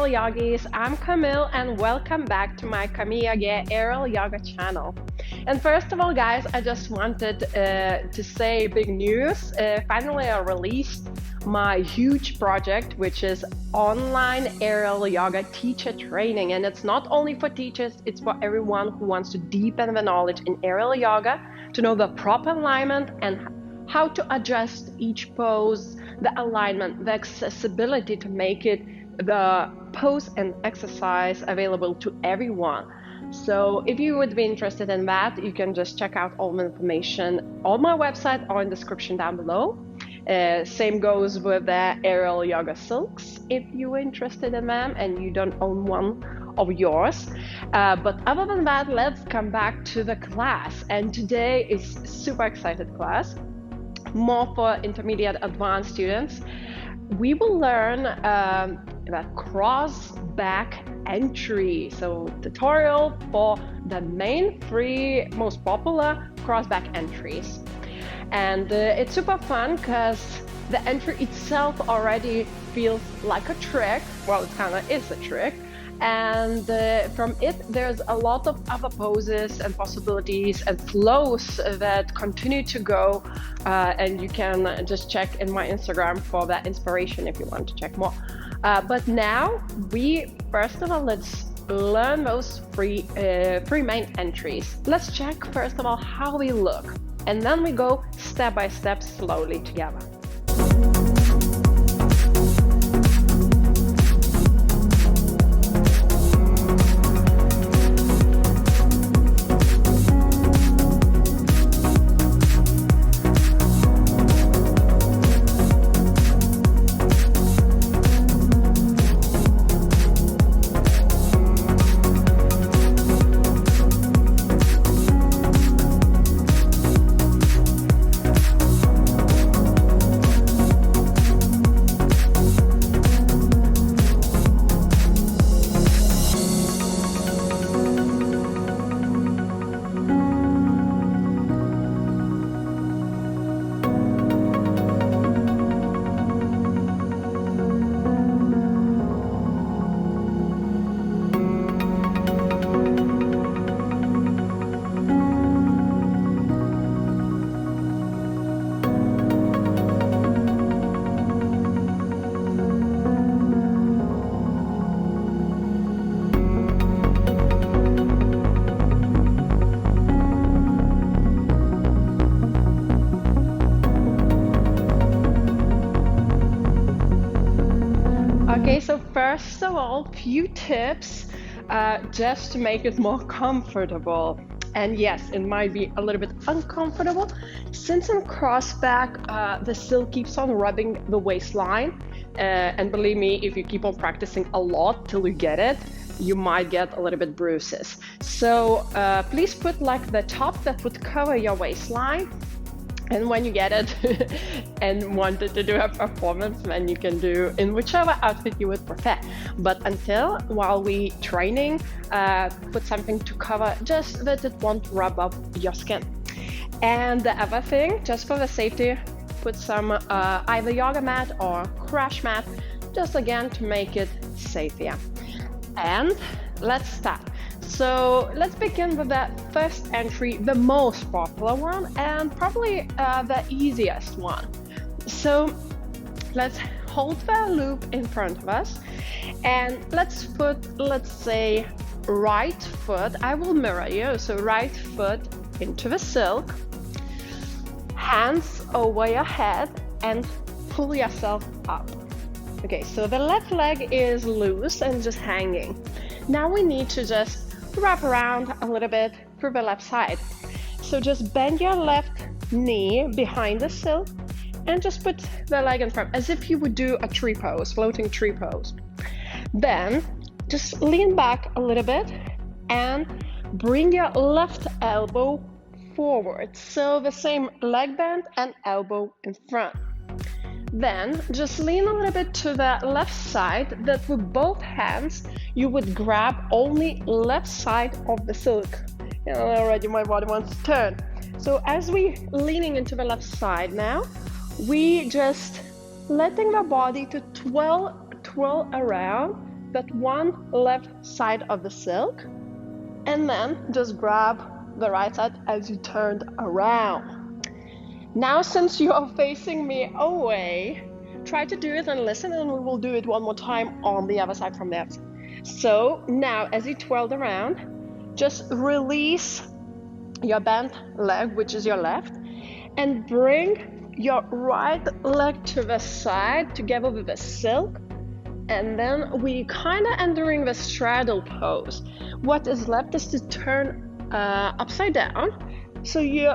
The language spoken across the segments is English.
Aerial Yogis, I'm Camille and welcome back to my CamiyogAIR Aerial Yoga channel. And first of all guys, I just wanted to say big news. Finally I released my huge project, which is online aerial yoga teacher training. And it's not only for teachers, it's for everyone who wants to deepen the knowledge in aerial yoga, to know the proper alignment and how to adjust each pose, the alignment, the accessibility to make it the pose and exercise available to everyone. So if you would be interested in that, you can just check out all the information on my website or in the description down below. Same goes with the aerial yoga silks if you're interested in them and you don't own one of yours. But other than that, let's come back to the class. And today is super excited class, more for intermediate advanced students. We will learn the crossback entry, so tutorial for the main three most popular crossback entries. And it's super fun because the entry itself already feels like a trick. Well, it kind of is a trick. And from it, there's a lot of other poses and possibilities and flows that continue to go. And you can just check in my Instagram for that inspiration if you want to check more. But now first of all, let's learn those three main entries. Let's check first of all how we look. And then we go step by step slowly together. Okay, so first of all, few tips just to make it more comfortable. And yes, it might be a little bit uncomfortable. Since in crossback, the silk keeps on rubbing the waistline. And believe me, if you keep on practicing a lot till you get it, you might get a little bit bruises. So please put like the top that would cover your waistline. And when you get it and wanted to do a performance, then you can do in whichever outfit you would prefer. But while we training, put something to cover just that it won't rub up your skin. And the other thing, just for the safety, put some either yoga mat or crash mat, just again to make it safer. And let's start. So let's begin with the first entry, the most popular one and probably the easiest one. So let's hold the loop in front of us and let's put, let's say, right foot. I will mirror you. So right foot into the silk, hands over your head and pull yourself up. Okay, so the left leg is loose and just hanging. Now we need to just wrap around a little bit through the left side. So just bend your left knee behind the silk and just put the leg in front as if you would do a tree pose, floating tree pose. Then just lean back a little bit and bring your left elbow forward. So the same leg bend and elbow in front. Then just lean a little bit to the left side, that with both hands you would grab only left side of the silk. And already my body wants to turn. So as we leaning into the left side now, we just letting the body to twirl around that one left side of the silk, and then just grab the right side as you turned around. Now, since you are facing me away, try to do it and listen, and we will do it one more time on the other side from the outside. So now, as you twirled around, just release your bent leg, which is your left, and bring your right leg to the side together with the silk, and then we kind of entering the straddle pose. What is left is to turn upside down, so you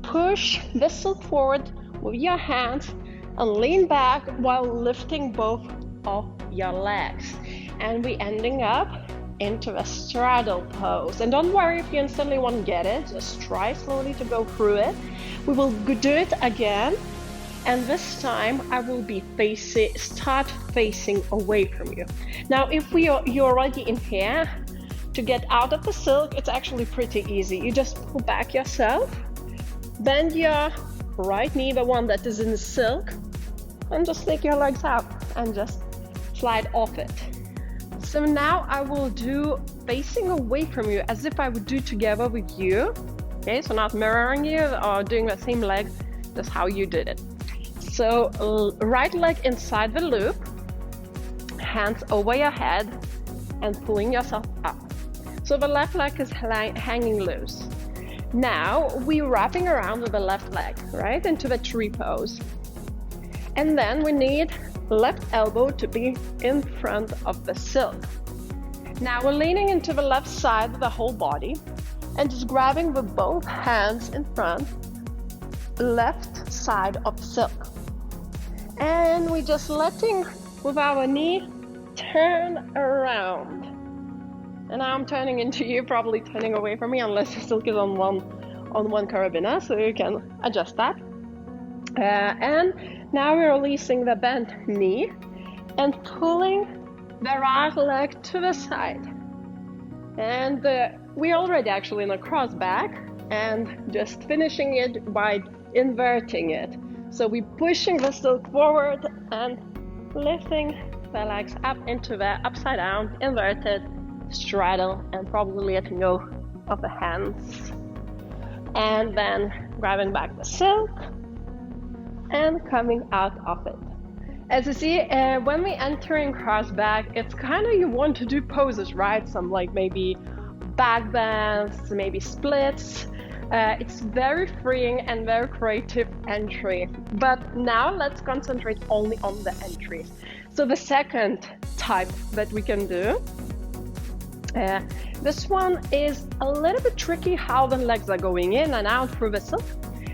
push the silk forward with your hands and lean back while lifting both of your legs, and we ending up into the straddle pose. And don't worry if you instantly won't get it, just try slowly to go through it. We will do it again, and this time I will be start facing away from you. Now, if you're already in here, to get out of the silk, it's actually pretty easy. You just pull back yourself, bend your right knee, the one that is in the silk, and just take your legs out and just slide off it. So now I will do facing away from you as if I would do together with you. Okay, so not mirroring you or doing the same leg, just how you did it. So right leg inside the loop, hands over your head and pulling yourself up. So the left leg is hanging loose. Now we're wrapping around with the left leg, right, into the tree pose. And then we need left elbow to be in front of the silk. Now we're leaning into the left side of the whole body and just grabbing with both hands in front, left side of the silk. And we're just letting with our knee turn around. And now I'm turning into you, probably turning away from me, unless the silk is on one carabiner, so you can adjust that. And now we're releasing the bent knee and pulling the right leg to the side. And we're already actually in a cross back, and just finishing it by inverting it. So we're pushing the silk forward and lifting the legs up into the upside down, inverted straddle, and probably letting go of the hands. And then grabbing back the silk and coming out of it. As you see, when we entering cross back, it's kind of, you want to do poses, right? Some like maybe back bends, maybe splits. It's very freeing and very creative entry. But now let's concentrate only on the entries. So the second type that we can do, this one is a little bit tricky how the legs are going in and out through the silk,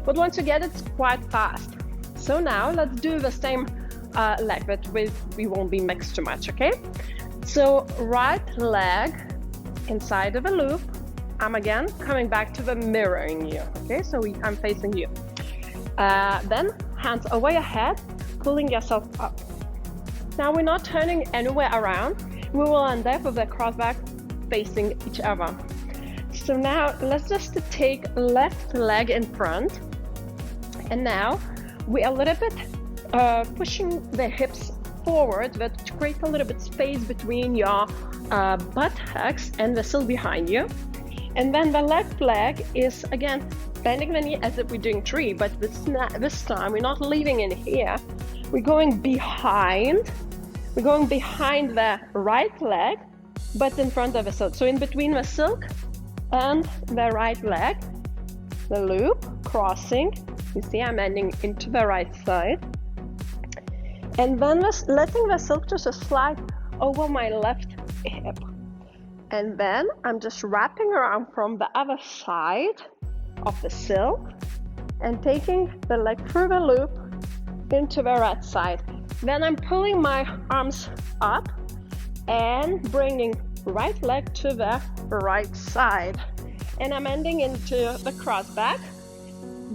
but once you get it, it's quite fast. So now let's do the same leg, but we won't be mixed too much, okay? So right leg inside of a loop. I'm again coming back to the mirroring you, okay? So I'm facing you. Then hands over your head, pulling yourself up. Now we're not turning anywhere around. We will end up with a cross back facing each other. So now let's just take left leg in front, and now we are a little bit pushing the hips forward, that to create a little bit space between your buttocks and the silk behind you. And then the left leg is again bending the knee as if we're doing tree, but this time we're not leaving in here. We're going behind. We're going behind the right leg, but in front of the silk. So in between the silk and the right leg, the loop, crossing. You see I'm ending into the right side. And then letting the silk just slide over my left hip. And then I'm just wrapping around from the other side of the silk and taking the leg through the loop into the right side. Then I'm pulling my arms up and bringing right leg to the right side. And I'm ending into the cross back.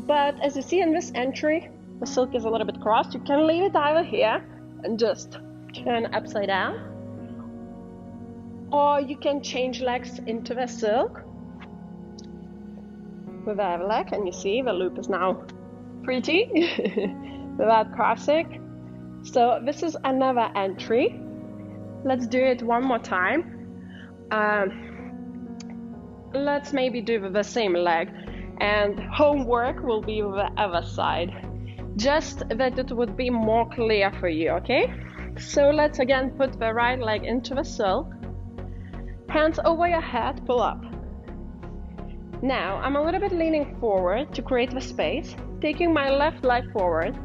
But as you see in this entry, the silk is a little bit crossed. You can leave it either here and just turn upside down, or you can change legs into the silk with the other leg, and you see the loop is now pretty without crossing. So this is another entry. Let's do it one more time. Let's maybe do the same leg, and homework will be with the other side, just that it would be more clear for you, okay? So let's again put the right leg into the silk, hands over your head, pull up. Now I'm a little bit leaning forward to create the space, taking my left leg forward,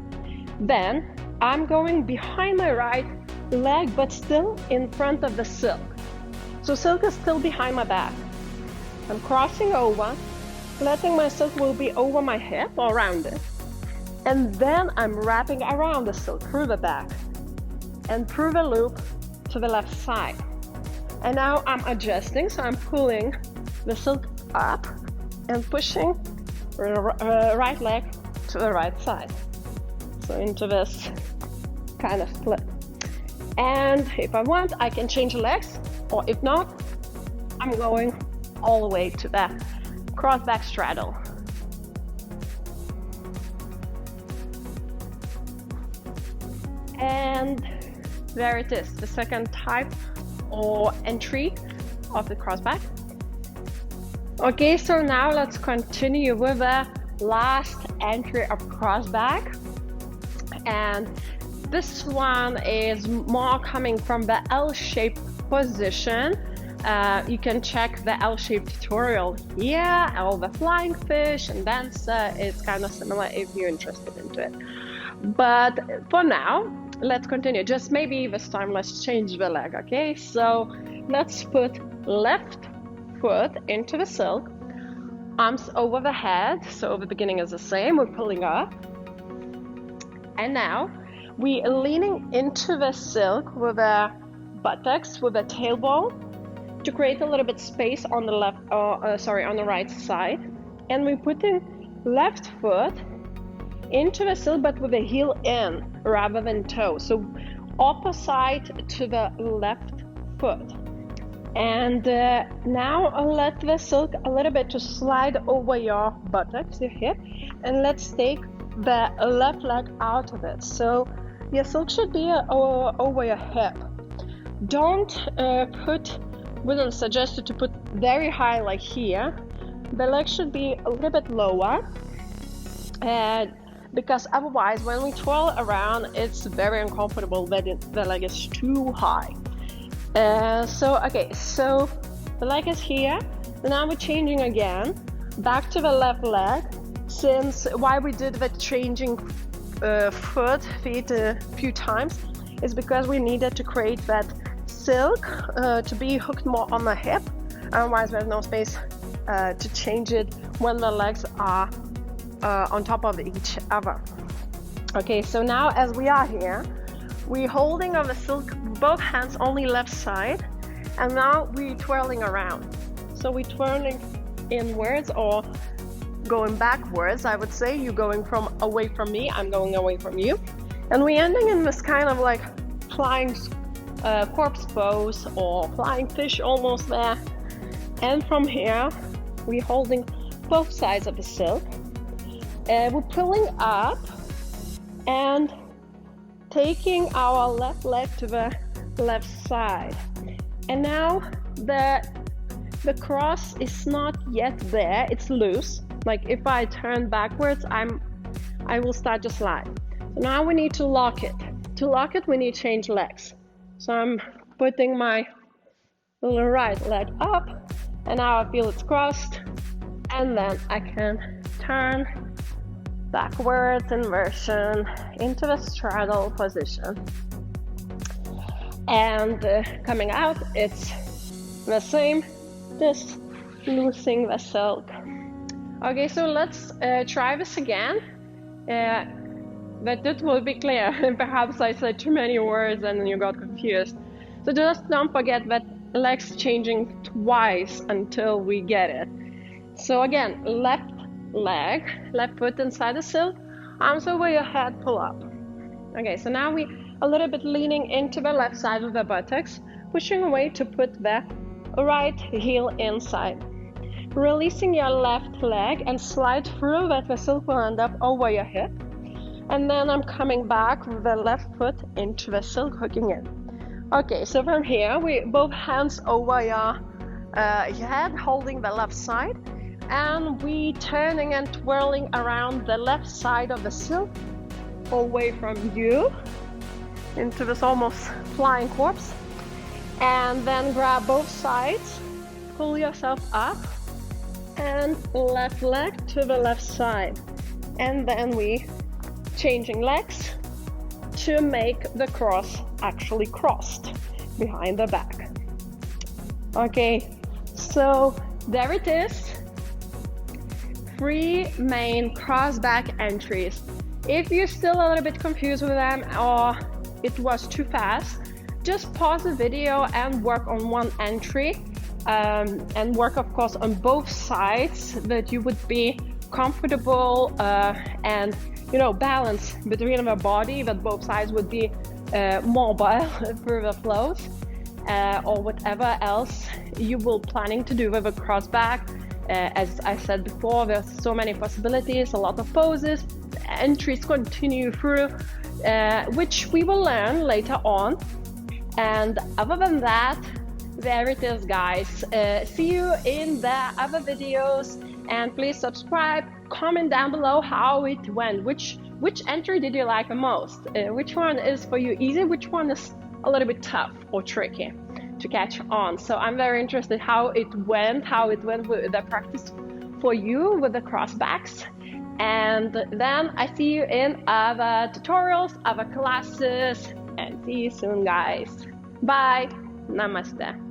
then I'm going behind my right leg but still in front of the silk. So silk is still behind my back. I'm crossing over, letting my silk will be over my hip or around it. And then I'm wrapping around the silk through the back and through the loop to the left side. And now I'm adjusting, so I'm pulling the silk up and pushing the right leg to the right side. So into this kind of split. And if I want, I can change legs, or if not, I'm going all the way to the crossback straddle. And there it is, the second type or entry of the crossback. Okay, so now let's continue with the last entry of crossback. And this one is more coming from the L-shaped position. You can check the L-shaped tutorial here, all the flying fish and dancer. It's kind of similar if you're interested into it. But for now, let's continue. Just maybe this time let's change the leg, okay? So let's put left foot into the silk, arms over the head. So the beginning is the same, we're pulling up. And now we are leaning into the silk with the buttocks, with the tailbone, to create a little bit space on the left, on the right side. And we're putting left foot into the silk, but with the heel in rather than toe. So opposite to the left foot. And now I'll let the silk a little bit to slide over your buttocks, your hip, and let's take the left leg out of it. So your silk should be over your hip. Don't wouldn't suggest you to put very high like here. The leg should be a little bit lower, because otherwise when we twirl around it's very uncomfortable that the leg is too high. So the leg is here. Now we're changing again back to the left leg. Since why we did the changing feet a few times is because we needed to create that silk to be hooked more on the hip. Otherwise there's no space to change it when the legs are on top of each other. Okay, so now as we are here, we're holding on the silk, both hands only left side, and now we're twirling around. So we're twirling inwards or going backwards, I would say. You're going from away from me, I'm going away from you. And we're ending in this kind of like flying corpse pose or flying fish almost there. And from here, we're holding both sides of the silk. We're pulling up and taking our left leg to the left side. And now the cross is not yet there, it's loose. Like if I turn backwards, I will start to slide. So now we need to lock it. To lock it, we need to change legs. So I'm putting my little right leg up, and now I feel it's crossed, and then I can turn backwards inversion into the straddle position. And coming out, it's the same, just loosening the silk. Okay, so let's try this again. That it will be clear. Perhaps I said too many words and you got confused. So just don't forget that legs changing twice until we get it. So again, left leg, left foot inside the silk, arms over your head, pull up. Okay, so now we a little bit leaning into the left side of the buttocks, pushing away to put the right heel inside. Releasing your left leg and slide through that the silk will end up over your hip. And then I'm coming back with the left foot into the silk, hooking in. Okay, so from here, we both hands over your head, holding the left side, and we turning and twirling around the left side of the silk, away from you, into this almost flying corpse, and then grab both sides, pull yourself up, and left leg to the left side, and then we changing legs to make the cross actually crossed behind the back. Okay, so there it is. 3 main crossback entries. If you're still a little bit confused with them or it was too fast, just pause the video and work on one entry, and work of course on both sides, that you would be comfortable and balance between the body, that both sides would be mobile through the flows, or whatever else you will planning to do with a crossback. As I said before, there's so many possibilities, a lot of poses, entries continue through, which we will learn later on. And other than that, there it is, guys. See you in the other videos, and please subscribe, comment down below how it went, which entry did you like the most, which one is for you easy, which one is a little bit tough or tricky to catch on. So I'm very interested how it went with the practice for you with the crossbacks. And then I see you in other tutorials, other classes, and see you soon, guys. Bye. Namaste.